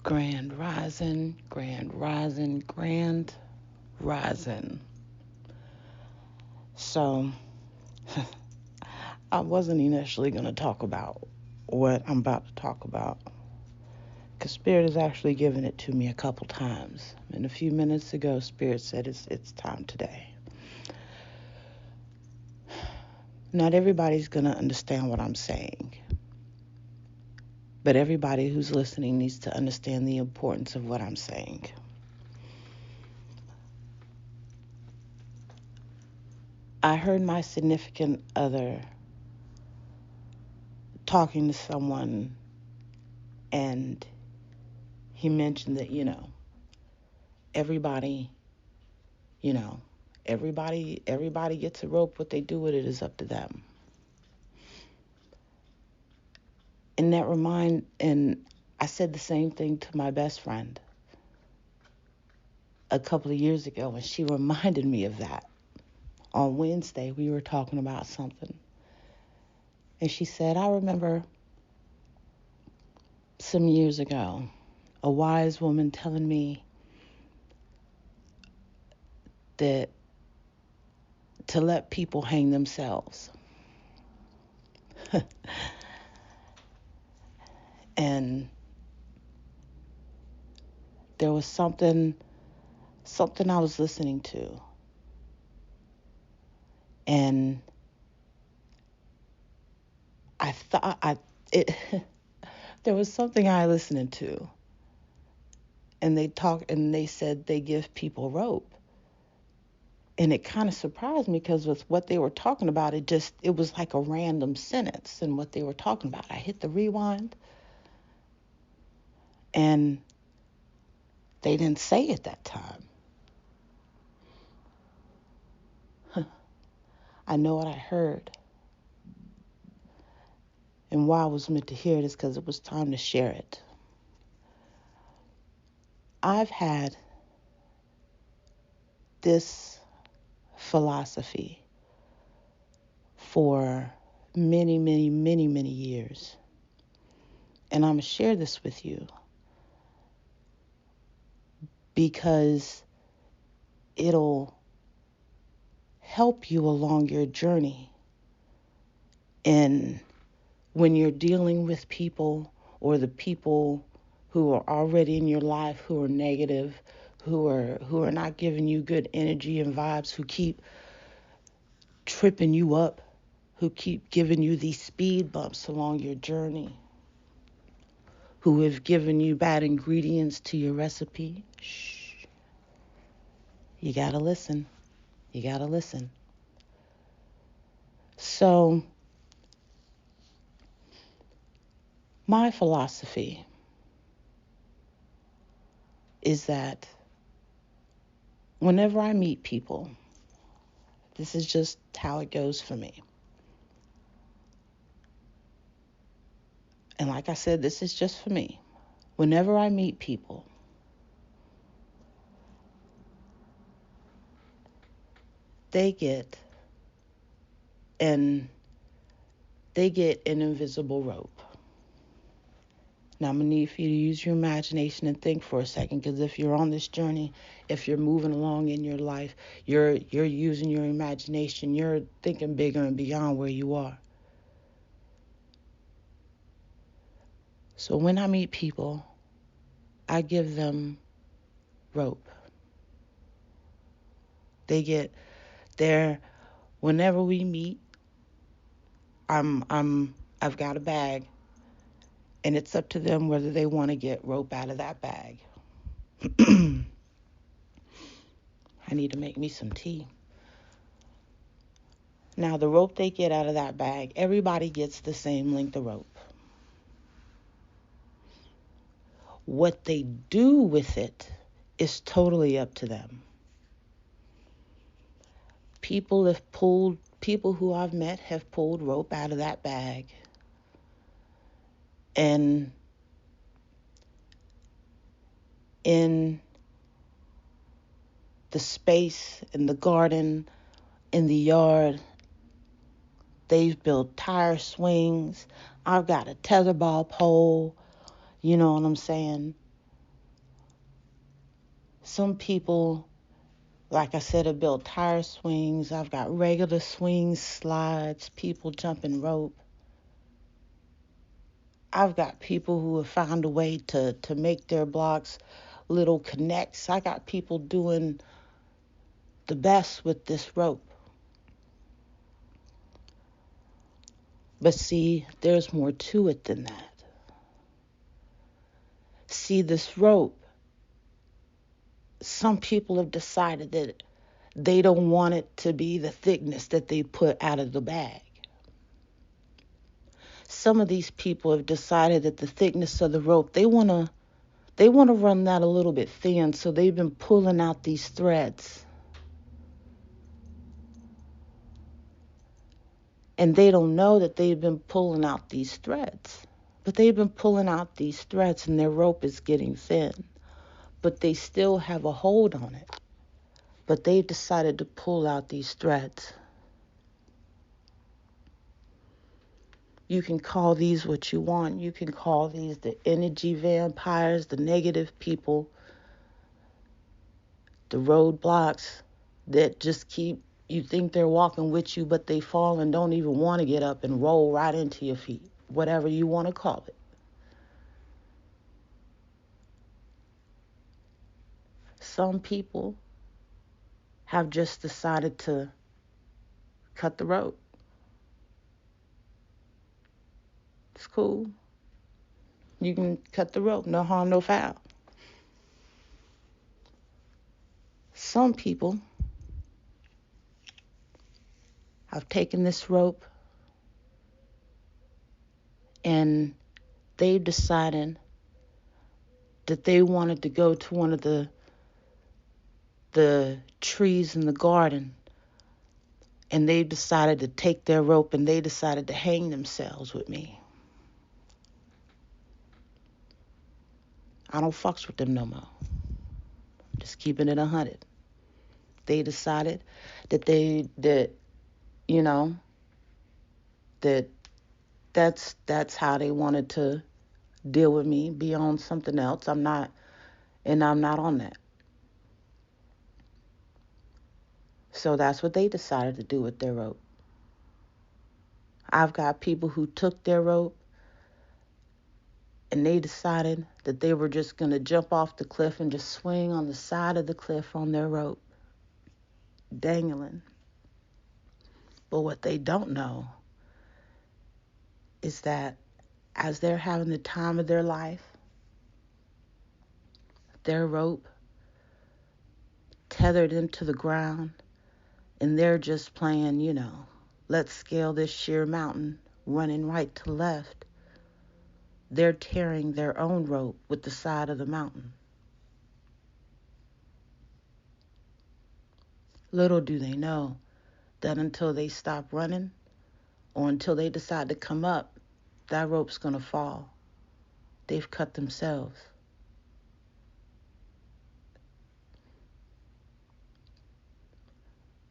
Grand Rising, Grand Rising, Grand Rising. So, I wasn't initially going to talk about what I'm about to talk about because Spirit has actually given it to me a couple times. And a few minutes ago, Spirit said it's time today. Not everybody's going to understand what I'm saying, but everybody who's listening needs to understand the importance of what I'm saying. I heard my significant other talking to someone, and he mentioned that, everybody, you know, everybody gets a rope. What they do with it is up to them. And I said the same thing to my best friend a couple of years ago, and she reminded me of that. On Wednesday, we were talking about something, and she said, I remember some years ago, a wise woman telling me that to let people hang themselves. And there was something I was listening to, and I thought it there was something I listened to, and they said they give people rope, and it kind of surprised me because with what they were talking about, it was like a random sentence in what they were talking about. I hit the rewind, and they didn't say it that time. I know what I heard, and why I was meant to hear it is because it was time to share it. I've had this philosophy for many, many, many, many years. And I'm going to share this with you because it'll help you along your journey. And when you're dealing with people, or the people who are already in your life who are negative, who are not giving you good energy and vibes, who keep tripping you up, who keep giving you these speed bumps along your journey, who have given you bad ingredients to your recipe. Shh. You gotta listen. You gotta listen. So, my philosophy is that whenever I meet people, this is just how it goes for me. And like I said, this is just for me. Whenever I meet people, they get an they get an invisible rope. Now, I'm going to need for you to use your imagination and think for a second, because if you're on this journey, if you're moving along in your life, you're using your imagination, you're thinking bigger and beyond where you are. So when I meet people, I give them rope. They get there. Whenever we meet, I've got a bag, and it's up to them whether they want to get rope out of that bag. I need to make me some tea. Now, the rope they get out of that bag, everybody gets the same length of rope. What they do with it is totally up to them. People who I've met have pulled rope out of that bag, and in the space, in the garden, in the yard, they've built tire swings. I've got a tetherball pole, you know what I'm saying? Some people, like I said, have built tire swings. I've got regular swings, slides, people jumping rope. I've got people who have found a way to make their blocks little connects. I got people doing the best with this rope. But see, there's more to it than that. See, this rope, some people have decided that they don't want it to be the thickness that they put out of the bag. Some of these people have decided that the thickness of the rope, they want to run that a little bit thin, so they've been pulling out these threads. And they don't know that they've been pulling out these threads. But they've been pulling out these threads and their rope is getting thin. But they still have a hold on it. But they've decided to pull out these threads. You can call these what you want. You can call these the energy vampires, the negative people, the roadblocks that just keep, you think they're walking with you, but they fall and don't even want to get up and roll right into your feet. Whatever you want to call it. Some people have just decided to cut the rope. It's cool. You can cut the rope. No harm, no foul. Some people have taken this rope and they've decided that they wanted to go to one of the trees in the garden, and they decided to take their rope and they decided to hang themselves with me. I don't fucks with them no more. I'm just keeping it 100. They decided that that's how they wanted to deal with me, be on something else. I'm not on that. So that's what they decided to do with their rope. I've got people who took their rope and they decided that they were just going to jump off the cliff and just swing on the side of the cliff on their rope, dangling. But what they don't know is that as they're having the time of their life, their rope tethered into the ground, and they're just playing, let's scale this sheer mountain, running right to left. They're tearing their own rope with the side of the mountain. Little do they know that until they stop running or until they decide to come up, that rope's going to fall. They've cut themselves.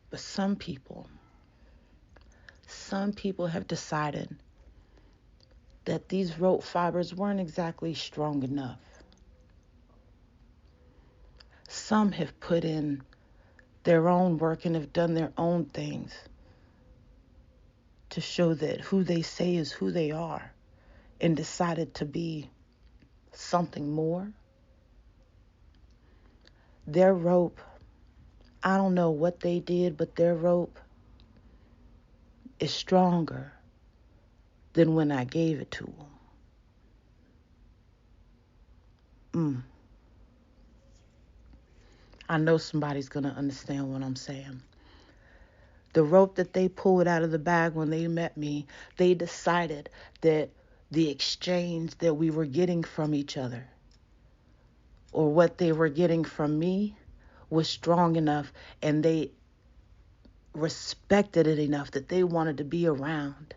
But some people have decided that these rope fibers weren't exactly strong enough. Some have put in their own work and have done their own things to show that who they say is who they are, and decided to be something more. Their rope, I don't know what they did, but their rope is stronger than when I gave it to them. I know somebody's going to understand what I'm saying. The rope that they pulled out of the bag when they met me, they decided that the exchange that we were getting from each other, or what they were getting from me, was strong enough, and they respected it enough that they wanted to be around.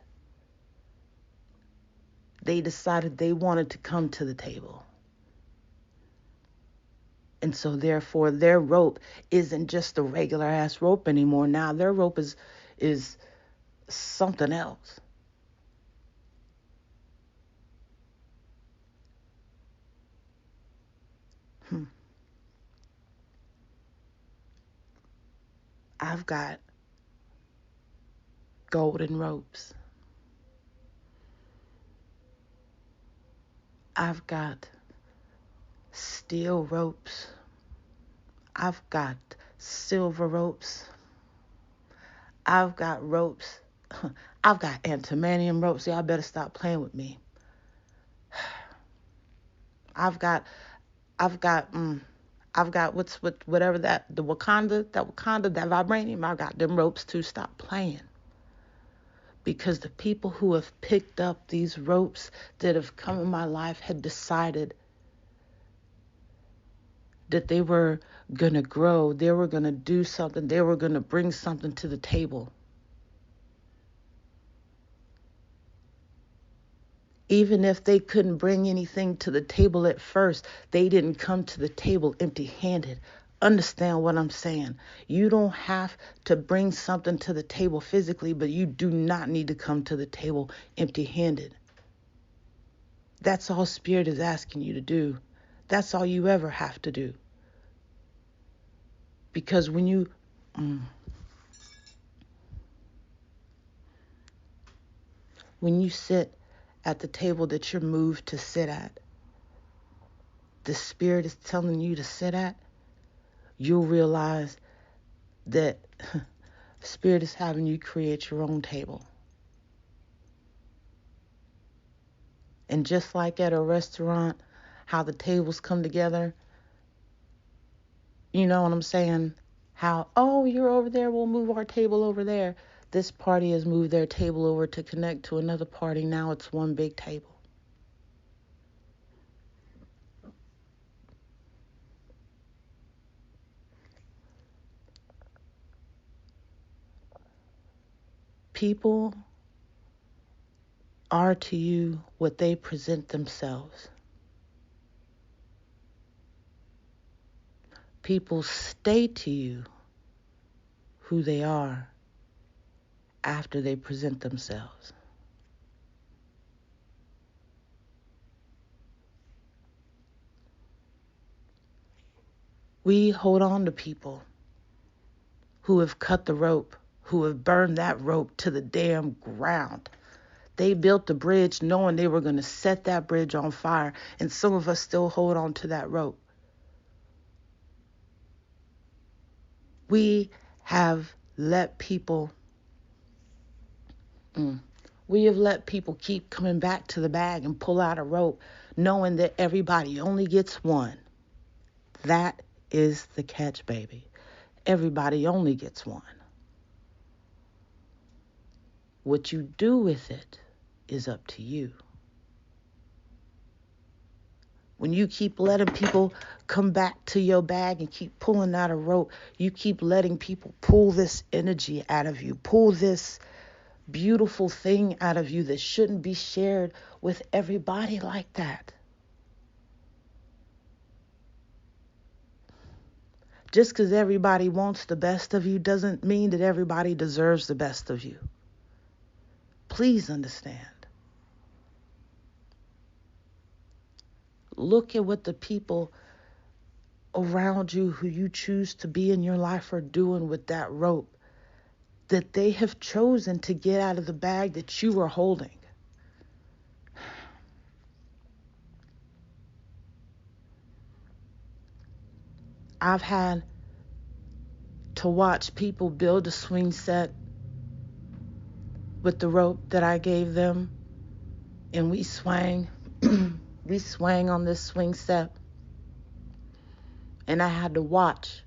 They decided they wanted to come to the table. And so therefore their rope isn't just a regular ass rope anymore. Now their rope is something else. I've got golden ropes. I've got steel ropes. I've got silver ropes. I've got ropes. I've got antimonium ropes. Y'all better stop playing with me. I've got, I've got, I've got whatever that Wakanda, that vibranium. I've got them ropes too. Stop playing. Because the people who have picked up these ropes that have come in my life had decided that they were going to grow, they were going to do something, they were going to bring something to the table. Even if they couldn't bring anything to the table at first, they didn't come to the table empty-handed. Understand what I'm saying? You don't have to bring something to the table physically, but you do not need to come to the table empty-handed. That's all Spirit is asking you to do. That's all you ever have to do. Because when you sit at the table that you're moved to sit at, the Spirit is telling you to sit at, you'll realize that Spirit is having you create your own table. And just like at a restaurant, how the tables come together, you know what I'm saying? How, oh, you're over there, we'll move our table over there. This party has moved their table over to connect to another party. Now it's one big table. People are to you what they present themselves. People stay to you who they are after they present themselves. We hold on to people who have cut the rope, who have burned that rope to the damn ground. They built the bridge knowing they were going to set that bridge on fire, and some of us still hold on to that rope. We have let people keep coming back to the bag and pull out a rope, knowing that everybody only gets one. That is the catch, baby. Everybody only gets one. What you do with it is up to you. When you keep letting people come back to your bag and keep pulling out a rope, you keep letting people pull this energy out of you, pull this beautiful thing out of you that shouldn't be shared with everybody like that. Just because everybody wants the best of you doesn't mean that everybody deserves the best of you. Please understand. Look at what the people around you who you choose to be in your life are doing with that rope that they have chosen to get out of the bag that you are holding. I've had to watch people build a swing set with the rope that I gave them, and we swang. We swang on this swing set, and I had to watch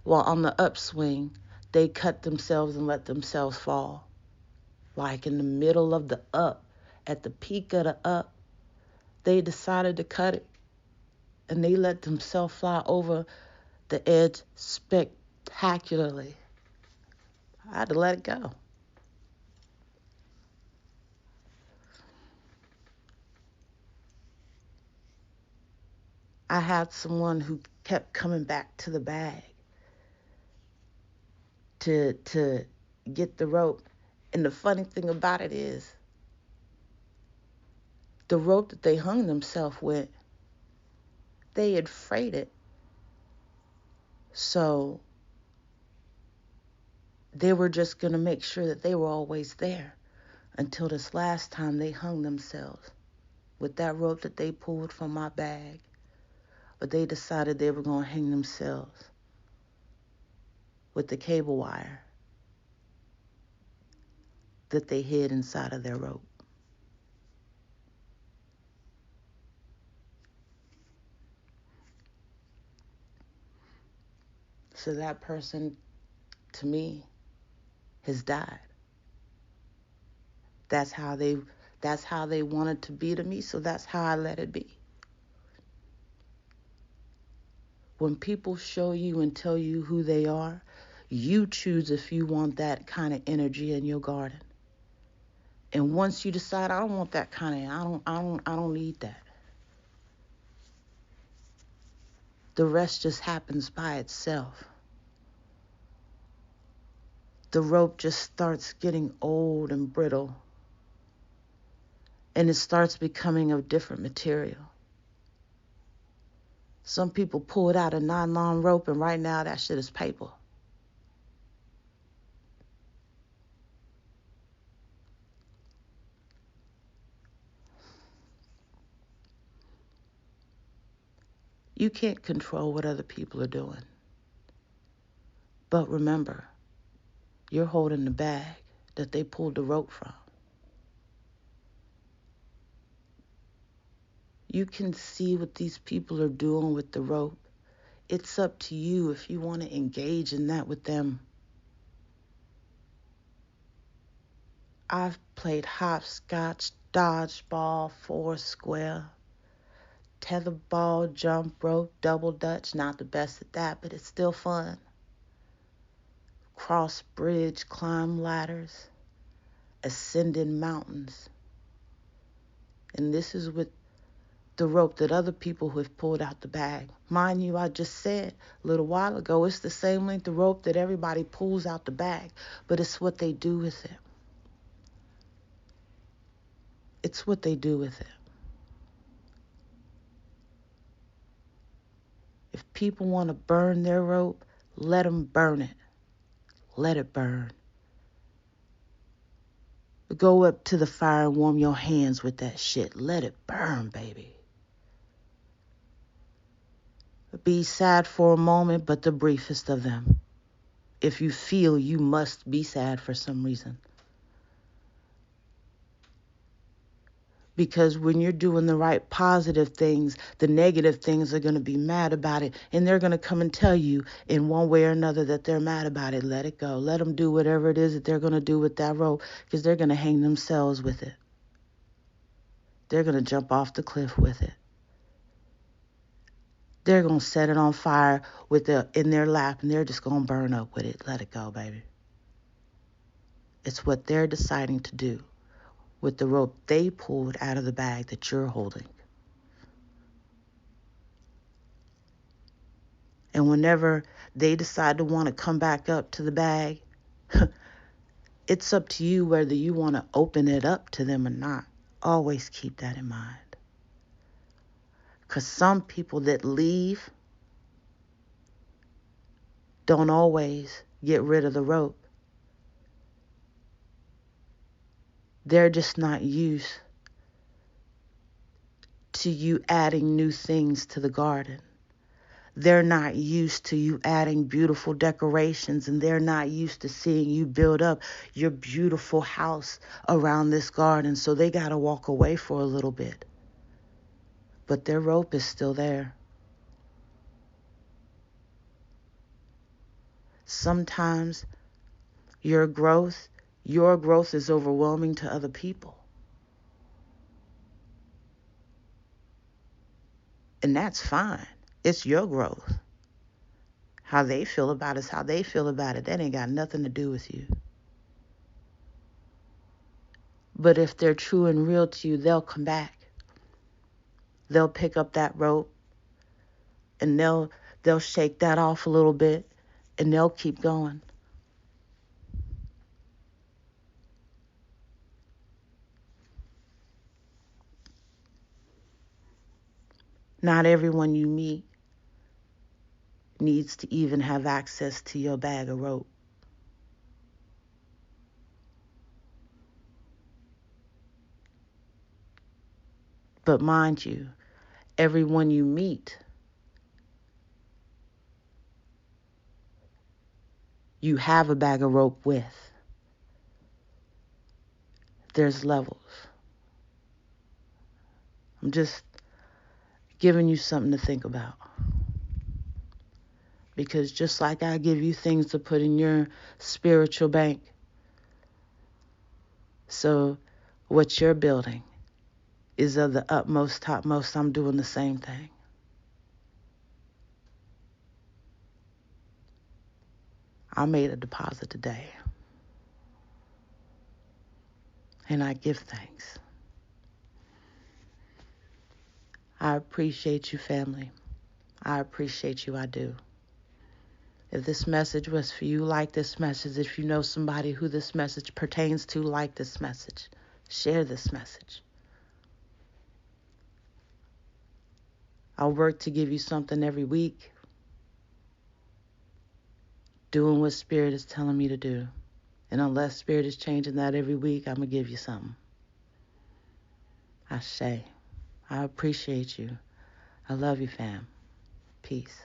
while on the upswing they cut themselves and let themselves fall. Like in the middle of the up, at the peak of the up, they decided to cut it, and they let themselves fly over the edge spectacularly. I had to let it go. I had someone who kept coming back to the bag to get the rope. And the funny thing about it is, the rope that they hung themselves with, they had frayed it. So They were just going to make sure that they were always there until this last time they hung themselves with that rope that they pulled from my bag. But they decided they were going to hang themselves with the cable wire that they hid inside of their rope. So that person, to me, has died. That's how they wanted to be to me, so that's how I let it be. When people show you and tell you who they are, you choose if you want that kind of energy in your garden. And once you decide I don't want that kind of, I don't need that. The rest just happens by itself. The rope just starts getting old and brittle, and it starts becoming of different material. Some people pull it out a nylon rope, and right now that shit is paper. You can't control what other people are doing. But remember, you're holding the bag that they pulled the rope from. You can see what these people are doing with the rope. It's up to you if you want to engage in that with them. I've played hopscotch, dodgeball, foursquare, tetherball, jump rope, double dutch. Not the best at that, but it's still fun. Cross bridge, climb ladders, ascending mountains. And this is with the rope that other people have pulled out the bag. Mind you, I just said a little while ago, it's the same length of rope that everybody pulls out the bag, but it's what they do with it. It's what they do with it. If people want to burn their rope, let them burn it. Let it burn. Go up to the fire and warm your hands with that shit. Let it burn, baby. Be sad for a moment, but the briefest of them. If you feel you must be sad for some reason. Because when you're doing the right positive things, the negative things are going to be mad about it. And they're going to come and tell you in one way or another that they're mad about it. Let it go. Let them do whatever it is that they're going to do with that rope, because they're going to hang themselves with it. They're going to jump off the cliff with it. They're going to set it on fire with it in their lap, and they're just going to burn up with it. Let it go, baby. It's what they're deciding to do with the rope they pulled out of the bag that you're holding. And whenever they decide to want to come back up to the bag, it's up to you whether you want to open it up to them or not. Always keep that in mind. Because some people that leave don't always get rid of the rope. They're just not used to you adding new things to the garden. They're not used to you adding beautiful decorations, and they're not used to seeing you build up your beautiful house around this garden, so they got to walk away for a little bit. But their rope is still there. Sometimes your growth is overwhelming to other people. And that's fine. It's your growth. How they feel about it is how they feel about it. That ain't got nothing to do with you. But if they're true and real to you, they'll come back. They'll pick up that rope and they'll shake that off a little bit and they'll keep going. Not everyone you meet needs to even have access to your bag of rope. But mind you, everyone you meet, you have a bag of rope with. There's levels. I'm just giving you something to think about. Because just like I give you things to put in your spiritual bank, so what you're building is of the utmost, topmost. I'm doing the same thing. I made a deposit today, and I give thanks. I appreciate you, family. I appreciate you, I do. If this message was for you, like this message. If you know somebody who this message pertains to, like this message. Share this message. I'll work to give you something every week, doing what Spirit is telling me to do. And unless Spirit is changing that every week, I'm going to give you something. I say, I appreciate you. I love you, fam. Peace.